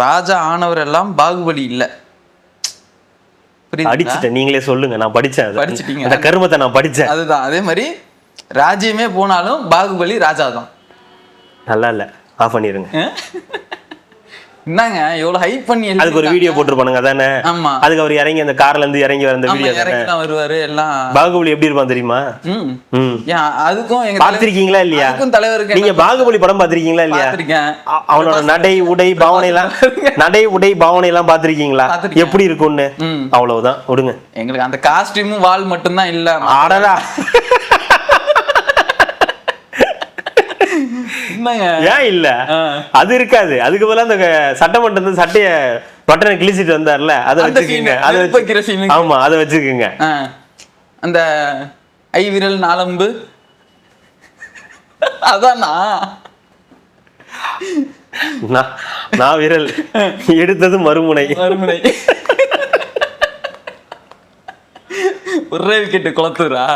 ராஜா ஆனவர் எல்லாம் பாகுபலி இல்ல. அடிச்சுட்டேன், நீங்களே சொல்லுங்க. நான் படிச்சேன், படிச்சிட்டீங்க அந்த கருமத்தை நான் படிச்சேன். அதுதான். அதே மாதிரி ராஜ்யமே போனாலும் பாகுபலி ராஜா தான். நல்லா இல்ல, ஆஃப் பண்ணிருங்க. என்னங்க எவ்வளவு ஹைப் பண்ணி அதுக்கு ஒரு வீடியோ போட்டுருப்பானுங்க தானே? ஆமா. அதுக்கு அவர் இறங்கி அந்த கார்ல இருந்து இறங்கி வர வீடியோ இறங்கிலாம் வருவாரு எல்லாம். பாகுபலி எப்படி இருப்பான் தெரியுமா? அதுக்கும் எங்க பாத்திருக்கீங்களா இல்லையா? அதுக்கும் தலைவருக்கு நீங்க பாகுபலி படம் பாத்திருக்கீங்களா இல்லையா? பாத்திருக்கேன். அவனோட நடை உடை பாவனை எல்லாம் பாத்திருக்கீங்களா எப்படி இருக்கும்னு? அவ்வளவுதான், விடுங்க. எங்களுக்கு அந்த காஸ்டியூமும் வால் மட்டும் தான் இல்ல. ஆடடா, ஏன் இல்ல? அது இருக்காது. அதுக்கு பதிலா அந்த சட்டமன்றம் சட்டைய பட்டனை கிழிச்சிட்டு வந்தார்ல, அதை வச்சுக்கோங்க. ஆமா, அதை வச்சுக்கோங்க. அந்த ஐவிரல் நாலம்பு அதானா? நான் விரல் எடுத்தது மறுமுனை. ஒரே விக்கெட்டு குளத்துறா.